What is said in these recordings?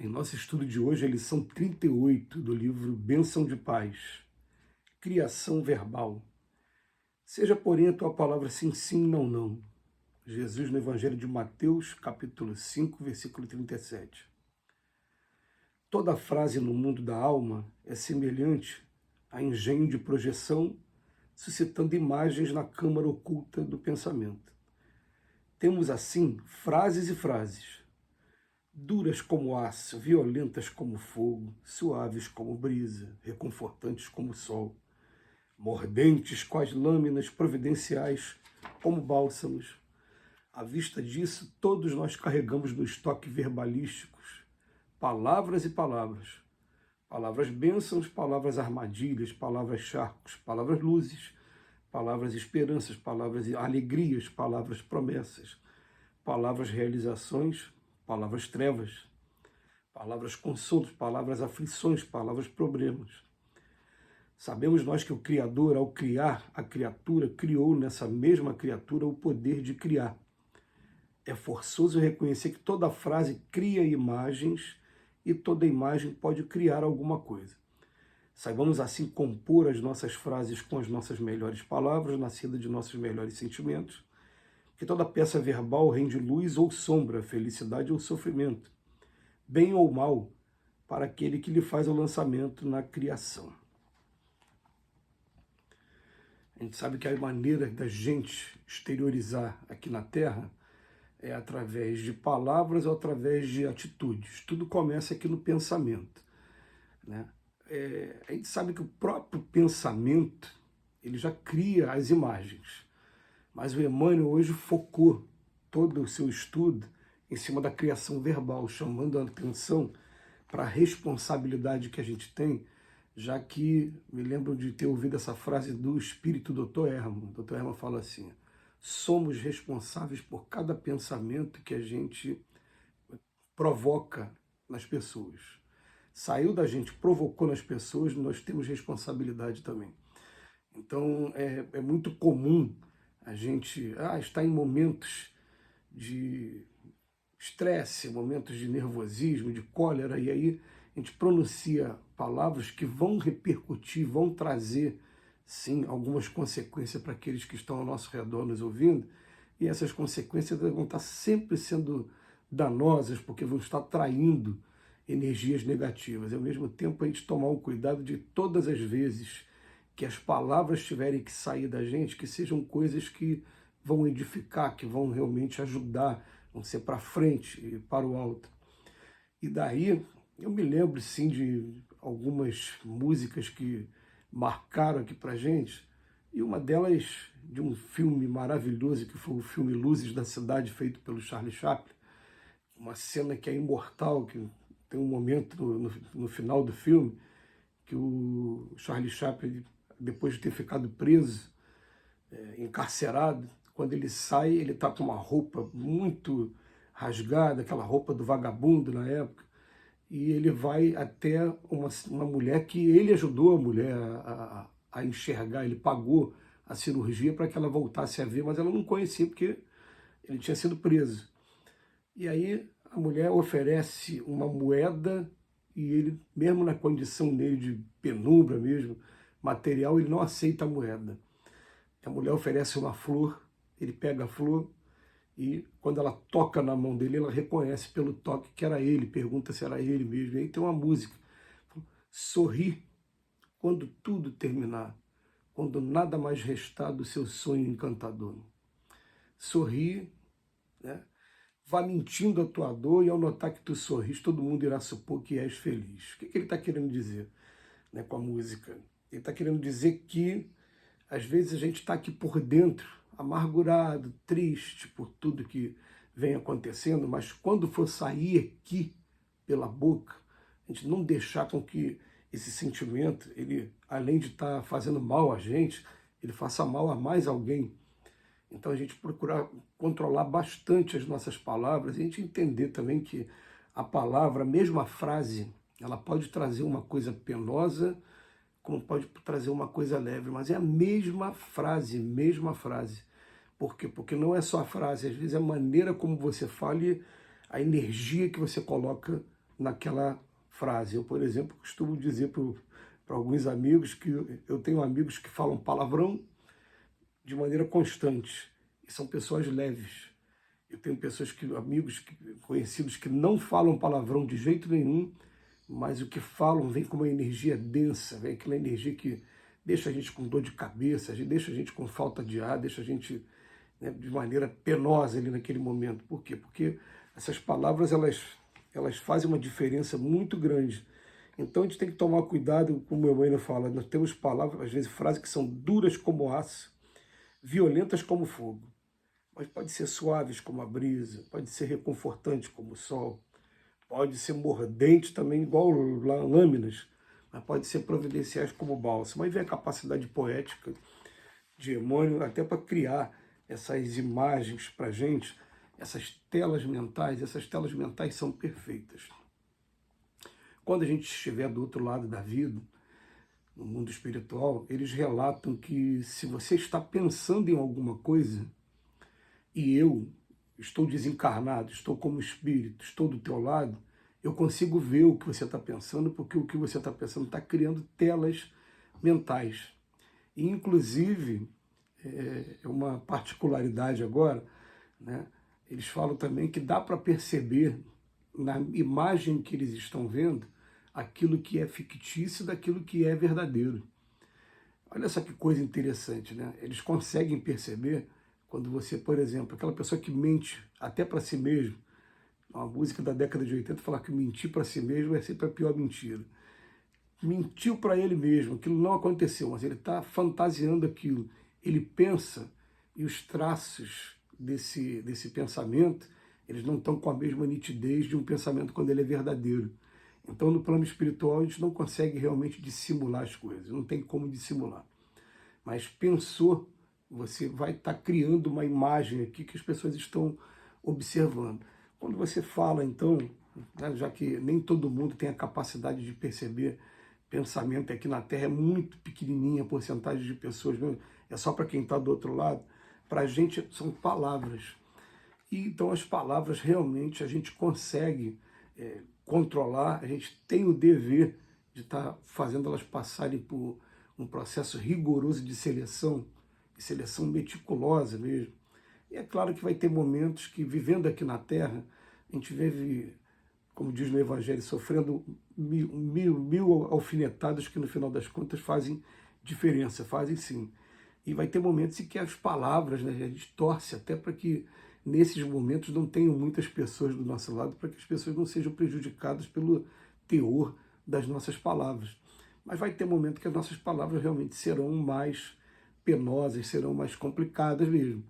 Em nosso estudo de hoje, a lição 38 do livro Bênção de Paz, Criação Verbal. Seja, porém, a tua palavra sim, sim, não, não. Jesus no Evangelho de Mateus, capítulo 5, versículo 37. Toda frase no mundo da alma é semelhante a engenho de projeção, suscitando imagens na câmara oculta do pensamento. Temos, assim, frases e frases, duras como aço, violentas como fogo, suaves como brisa, reconfortantes como sol, mordentes quais lâminas providenciais como bálsamos. À vista disso, todos nós carregamos no estoque verbalísticos palavras e palavras. Palavras bênçãos, palavras armadilhas, palavras charcos, palavras luzes, palavras esperanças, palavras alegrias, palavras promessas, palavras realizações, palavras trevas, palavras consolos, palavras aflições, palavras problemas. Sabemos nós que o Criador, ao criar a criatura, criou nessa mesma criatura o poder de criar. É forçoso reconhecer que toda frase cria imagens e toda imagem pode criar alguma coisa. Saibamos assim compor as nossas frases com as nossas melhores palavras, nascidas de nossos melhores sentimentos, que toda peça verbal rende luz ou sombra, felicidade ou sofrimento, bem ou mal, para aquele que lhe faz o lançamento na criação. A gente sabe que a maneira da gente exteriorizar aqui na Terra é através de palavras ou através de atitudes. Tudo começa aqui no pensamento, né? A gente sabe que o próprio pensamento ele já cria as imagens, mas o Emmanuel hoje focou todo o seu estudo em cima da criação verbal, chamando a atenção para a responsabilidade que a gente tem, já que me lembro de ter ouvido essa frase do espírito Dr. Hermann. O Dr. Hermann fala assim: somos responsáveis por cada pensamento que a gente provoca nas pessoas. Saiu da gente, provocou nas pessoas, nós temos responsabilidade também. Então é muito comum a gente estar em momentos de estresse, momentos de nervosismo, de cólera, e aí a gente pronuncia palavras que vão repercutir, vão trazer, sim, algumas consequências para aqueles que estão ao nosso redor nos ouvindo, e essas consequências vão estar sempre sendo danosas, porque vão estar traindo energias negativas. E ao mesmo tempo a gente tomar o cuidado de todas as vezes que as palavras tiverem que sair da gente, que sejam coisas que vão edificar, que vão realmente ajudar, vão ser para frente e para o alto. E daí eu me lembro sim de algumas músicas que marcaram aqui para gente, e uma delas de um filme maravilhoso que foi o filme Luzes da Cidade, feito pelo Charlie Chaplin, uma cena que é imortal, que tem um momento no final do filme que o Charlie Chaplin, depois de ter ficado preso, encarcerado, quando ele sai, ele está com uma roupa muito rasgada, aquela roupa do vagabundo na época, e ele vai até uma mulher que ele ajudou a mulher a enxergar, ele pagou a cirurgia para que ela voltasse a ver, mas ela não conhecia porque ele tinha sido preso. E aí a mulher oferece uma moeda e ele, mesmo na condição dele de penumbra mesmo, material, ele não aceita a moeda. A mulher oferece uma flor, ele pega a flor e quando ela toca na mão dele, ela reconhece pelo toque que era ele, pergunta se era ele mesmo. E aí tem uma música: sorri quando tudo terminar, quando nada mais restar do seu sonho encantador. Sorri, né? Vá mentindo a tua dor, e ao notar que tu sorris, todo mundo irá supor que és feliz. O que ele está querendo dizer, né, com a música? Ele está querendo dizer que às vezes a gente está aqui por dentro, amargurado, triste por tudo que vem acontecendo, mas quando for sair aqui pela boca, a gente não deixar com que esse sentimento, ele, além de estar fazendo mal a gente, ele faça mal a mais alguém. Então a gente procurar controlar bastante as nossas palavras e a gente entender também que a palavra, mesmo a frase, ela pode trazer uma coisa penosa, como pode trazer uma coisa leve, mas é a mesma frase, mesma frase. Por quê? Porque não é só a frase, às vezes é a maneira como você fala e a energia que você coloca naquela frase. Eu, por exemplo, costumo dizer para alguns amigos que eu tenho amigos que falam palavrão de maneira constante, e são pessoas leves. Eu tenho amigos conhecidos que não falam palavrão de jeito nenhum, mas o que falam vem com uma energia densa, vem aquela energia que deixa a gente com dor de cabeça, deixa a gente com falta de ar, deixa a gente, né, de maneira penosa ali naquele momento. Por quê? Porque essas palavras, elas fazem uma diferença muito grande. Então a gente tem que tomar cuidado, como meu mãe fala, nós temos palavras, às vezes frases que são duras como aço, violentas como fogo, mas pode ser suaves como a brisa, pode ser reconfortante como o sol, pode ser mordente também, igual lâminas, mas pode ser providenciais como bálsamo. Aí vem a capacidade poética de Emmanuel até para criar essas imagens para a gente, essas telas mentais são perfeitas. Quando a gente estiver do outro lado da vida, no mundo espiritual, eles relatam que se você está pensando em alguma coisa, e eu estou desencarnado, estou como espírito, estou do teu lado, eu consigo ver o que você está pensando, porque o que você está pensando está criando telas mentais. E, inclusive, é uma particularidade agora, né? Eles falam também que dá para perceber na imagem que eles estão vendo aquilo que é fictício daquilo que é verdadeiro. Olha só que coisa interessante, né? Eles conseguem perceber quando você, por exemplo, aquela pessoa que mente até para si mesmo, uma música da década de 80 fala que mentir para si mesmo é sempre a pior mentira. Mentiu para ele mesmo, aquilo não aconteceu, mas ele está fantasiando aquilo. Ele pensa e os traços desse pensamento, eles não estão com a mesma nitidez de um pensamento quando ele é verdadeiro. Então, no plano espiritual, a gente não consegue realmente dissimular as coisas, não tem como dissimular. Mas pensou, você vai estar criando uma imagem aqui que as pessoas estão observando. Quando você fala, então, né, já que nem todo mundo tem a capacidade de perceber pensamento aqui na Terra, é muito pequenininha a porcentagem de pessoas, né? É só para quem está do outro lado. Para a gente são palavras. E então as palavras realmente a gente consegue controlar, a gente tem o dever de estar fazendo elas passarem por um processo rigoroso de seleção meticulosa mesmo. E é claro que vai ter momentos que, vivendo aqui na Terra, a gente vive, como diz no Evangelho, sofrendo mil alfinetadas que no final das contas fazem diferença, fazem sim. E vai ter momentos em que as palavras, né, a gente torce até para que nesses momentos não tenham muitas pessoas do nosso lado, para que as pessoas não sejam prejudicadas pelo teor das nossas palavras. Mas vai ter momento que as nossas palavras realmente serão mais penosas, serão mais complicadas mesmo.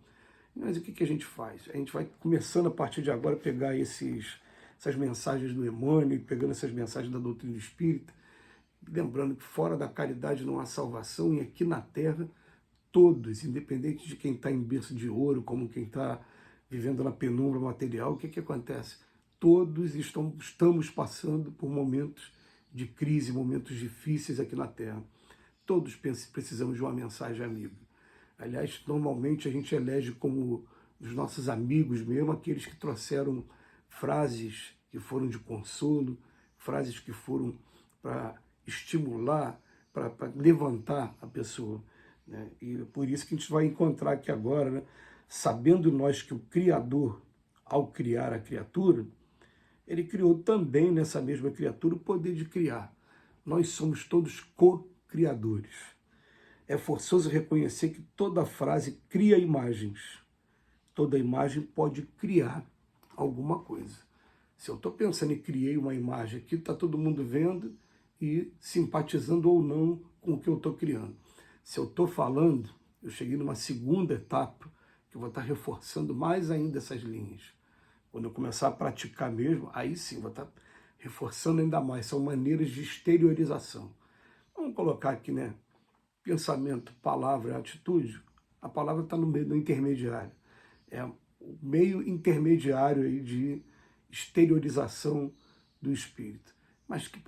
Mas o que a gente faz? A gente vai começando a partir de agora a pegar essas mensagens do Emmanuel, pegando essas mensagens da doutrina espírita, lembrando que fora da caridade não há salvação, e aqui na Terra todos, independente de quem está em berço de ouro, como quem está vivendo na penumbra material, o que acontece? Todos estamos passando por momentos de crise, momentos difíceis aqui na Terra. Todos precisamos de uma mensagem amiga. Aliás, normalmente a gente elege como os nossos amigos mesmo aqueles que trouxeram frases que foram de consolo, frases que foram para estimular, para levantar a pessoa, né? E por isso que a gente vai encontrar aqui agora, né? Sabendo nós que o Criador, ao criar a criatura, ele criou também nessa mesma criatura o poder de criar. Nós somos todos co-criadores. É forçoso reconhecer que toda frase cria imagens. Toda imagem pode criar alguma coisa. Se eu estou pensando em criei uma imagem aqui, está todo mundo vendo e simpatizando ou não com o que eu estou criando. Se eu estou falando, eu cheguei numa segunda etapa, que eu vou estar reforçando mais ainda essas linhas. Quando eu começar a praticar mesmo, aí sim, vou estar reforçando ainda mais. São maneiras de exteriorização. Vamos colocar aqui, né? Pensamento, palavra, atitude. A palavra está no meio do intermediário. É o meio intermediário aí de exteriorização do espírito. Mas que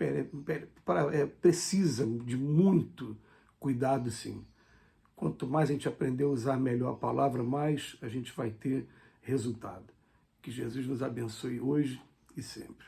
precisa de muito cuidado, sim. Quanto mais a gente aprender a usar melhor a palavra, mais a gente vai ter resultado. Que Jesus nos abençoe hoje e sempre.